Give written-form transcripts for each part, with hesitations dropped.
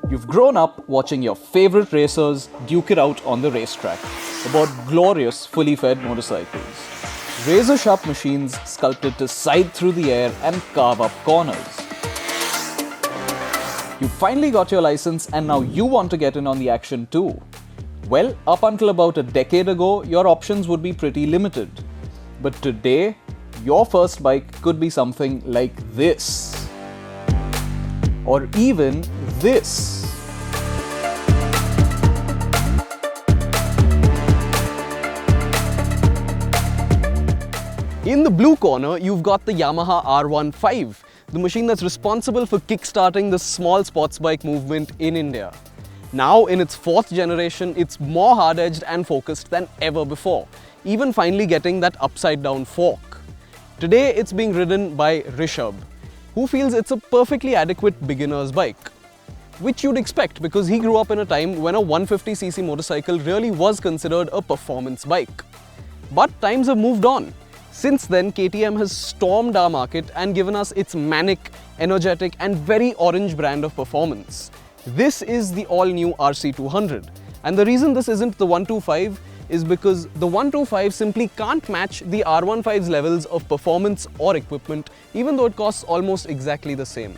You've grown up watching your favorite racers duke it out on the racetrack about glorious, fully fed motorcycles. Razor-sharp machines sculpted to side through the air and carve up corners. You finally got your license and now you want to get in on the action too. Well, up until about a decade ago, your options would be pretty limited. But today, your first bike could be something like this. Or even this. In the blue corner, you've got the Yamaha R15, the machine that's responsible for kickstarting the small sports bike movement in India. Now, in its fourth generation, it's more hard-edged and focused than ever before, even finally getting that upside-down fork. Today, it's being ridden by Rishabh, who feels it's a perfectly adequate beginner's bike. Which you'd expect because he grew up in a time when a 150cc motorcycle really was considered a performance bike. But times have moved on. Since then, KTM has stormed our market and given us its manic, energetic and very orange brand of performance. This is the all-new RC200. And the reason this isn't the 125 is because the 125 simply can't match the R15's levels of performance or equipment, even though it costs almost exactly the same.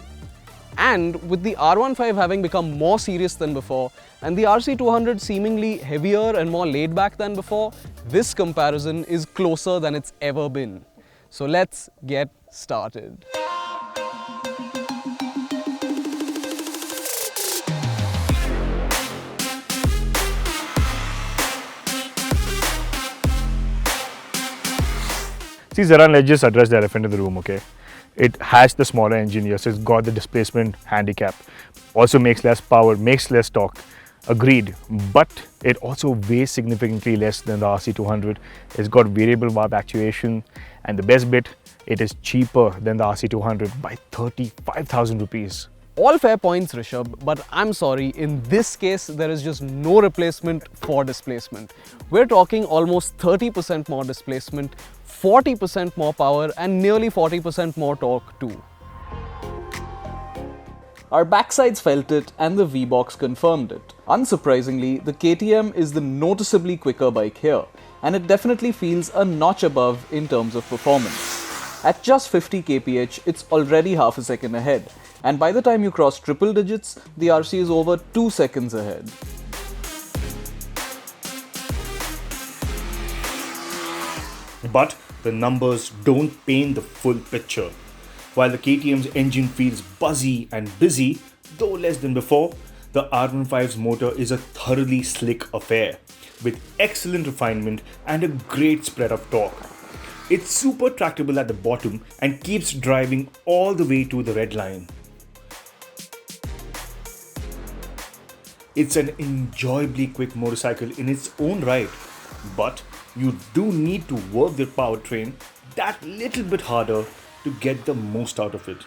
And with the R15 having become more serious than before, and the RC200 seemingly heavier and more laid back than before, this comparison is closer than it's ever been. So let's get started. See, Zaran, let's just address the elephant in the room, okay? It has the smaller engine here, so it's got the displacement handicap. Also makes less power, makes less torque. Agreed. But it also weighs significantly less than the RC200. It's got variable valve actuation. And the best bit, it is cheaper than the RC200 by 35,000 rupees. All fair points, Rishabh, but I'm sorry, in this case, there is just no replacement for displacement. We're talking almost 30% more displacement, 40% more power, and nearly 40% more torque too. Our backsides felt it and the V-Box confirmed it. Unsurprisingly, the KTM is the noticeably quicker bike here, and it definitely feels a notch above in terms of performance. At just 50 kph, it's already half a second ahead, and by the time you cross triple digits, the RC is over 2 seconds ahead. But the numbers don't paint the full picture. While the KTM's engine feels buzzy and busy, though less than before, the R15's motor is a thoroughly slick affair, with excellent refinement and a great spread of torque. It's super tractable at the bottom and keeps driving all the way to the red line. It's an enjoyably quick motorcycle in its own right, but you do need to work the powertrain that little bit harder to get the most out of it.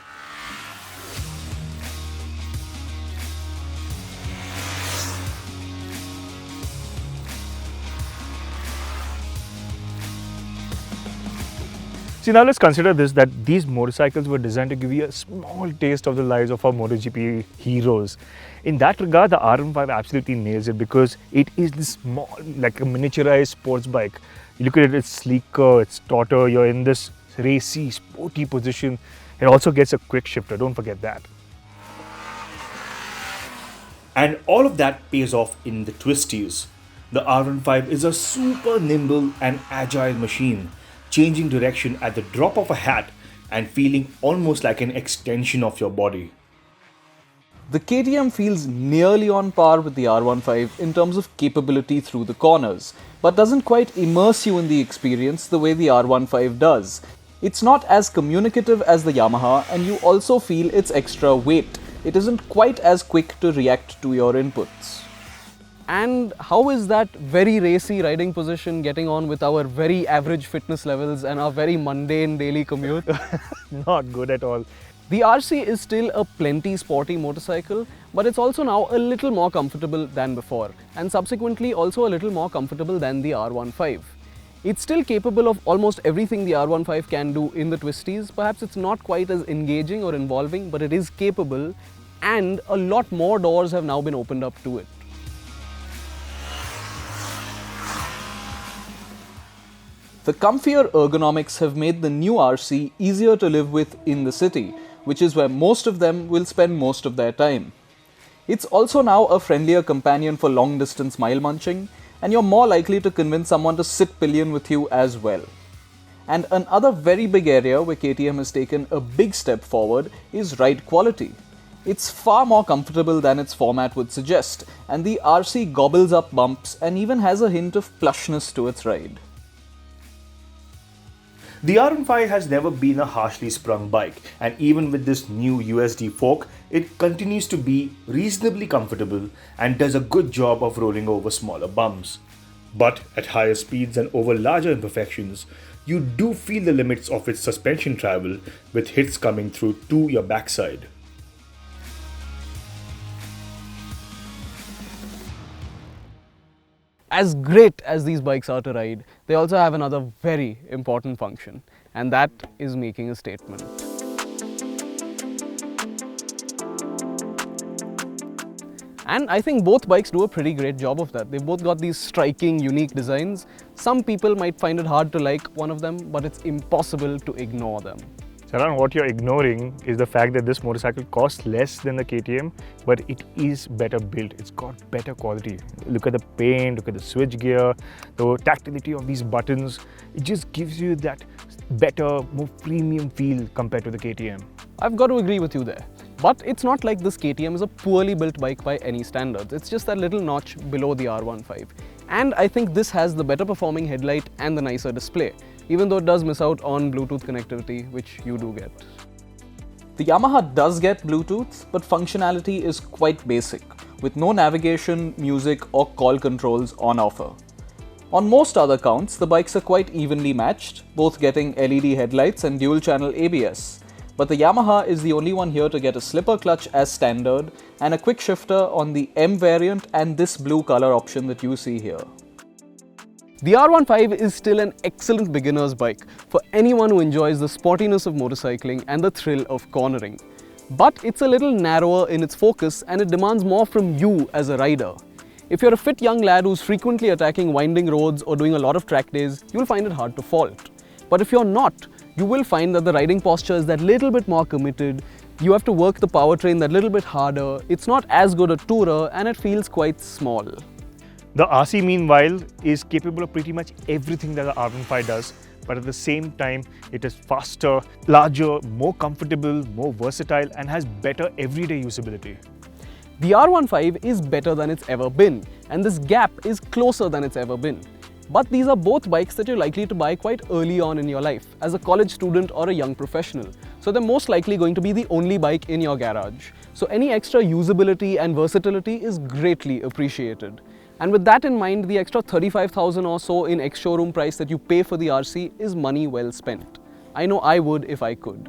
See, now let's consider this, that these motorcycles were designed to give you a small taste of the lives of our MotoGP heroes. In that regard, the R15 absolutely nails it because it is this small, like a miniaturized sports bike. You look at it, it's sleeker, it's tauter, you're in this racy, sporty position. It also gets a quick shifter, don't forget that. And all of that pays off in the twisties. The R15 is a super nimble and agile machine, changing direction at the drop of a hat and feeling almost like an extension of your body. The KTM feels nearly on par with the R15 in terms of capability through the corners, but doesn't quite immerse you in the experience the way the R15 does. It's not as communicative as the Yamaha, and you also feel its extra weight. It isn't quite as quick to react to your inputs. And how is that very racy riding position getting on with our very average fitness levels and our very mundane daily commute? Not good at all. The RC is still a plenty sporty motorcycle, but it's also now a little more comfortable than before, and subsequently also a little more comfortable than the R15. It's still capable of almost everything the R15 can do in the twisties. Perhaps it's not quite as engaging or involving, but it is capable. and a lot more doors have now been opened up to it. The comfier ergonomics have made the new RC easier to live with in the city, which is where most of them will spend most of their time. It's also now a friendlier companion for long distance mile munching, and you're more likely to convince someone to sit pillion with you as well. And another very big area where KTM has taken a big step forward is ride quality. It's far more comfortable than its format would suggest, and the RC gobbles up bumps and even has a hint of plushness to its ride. The R15 has never been a harshly sprung bike, and even with this new USD fork, it continues to be reasonably comfortable and does a good job of rolling over smaller bumps. But at higher speeds and over larger imperfections, you do feel the limits of its suspension travel, with hits coming through to your backside. As great as these bikes are to ride, they also have another very important function, and that is making a statement. And I think both bikes do a pretty great job of that. They've both got these striking, unique designs. Some people might find it hard to like one of them, but it's impossible to ignore them. Zaran, what you're ignoring is the fact that this motorcycle costs less than the KTM, but it is better built. It's got better quality. Look at the paint, look at the switch gear, the tactility of these buttons. It just gives you that better, more premium feel compared to the KTM. I've got to agree with you there. But it's not like this KTM is a poorly built bike by any standards. It's just that little notch below the R15. And I think this has the better performing headlight and the nicer display, even though it does miss out on Bluetooth connectivity, which you do get. The Yamaha does get Bluetooth, but functionality is quite basic, with no navigation, music or call controls on offer. On most other counts, the bikes are quite evenly matched, both getting LED headlights and dual-channel ABS. But the Yamaha is the only one here to get a slipper clutch as standard and a quick shifter on the M variant and this blue color option that you see here. The R15 is still an excellent beginner's bike for anyone who enjoys the sportiness of motorcycling and the thrill of cornering. But it's a little narrower in its focus and it demands more from you as a rider. If you're a fit young lad who's frequently attacking winding roads or doing a lot of track days, you'll find it hard to fault. But if you're not, you will find that the riding posture is that little bit more committed, you have to work the powertrain that little bit harder, it's not as good a tourer and it feels quite small. The RC, meanwhile, is capable of pretty much everything that the R15 does, but at the same time, it is faster, larger, more comfortable, more versatile, and has better everyday usability. The R15 is better than it's ever been, and this gap is closer than it's ever been. But these are both bikes that you're likely to buy quite early on in your life, as a college student or a young professional. So they're most likely going to be the only bike in your garage. So any extra usability and versatility is greatly appreciated. And with that in mind, the extra 35,000 or so in ex-showroom price that you pay for the RC is money well spent. I know I would if I could.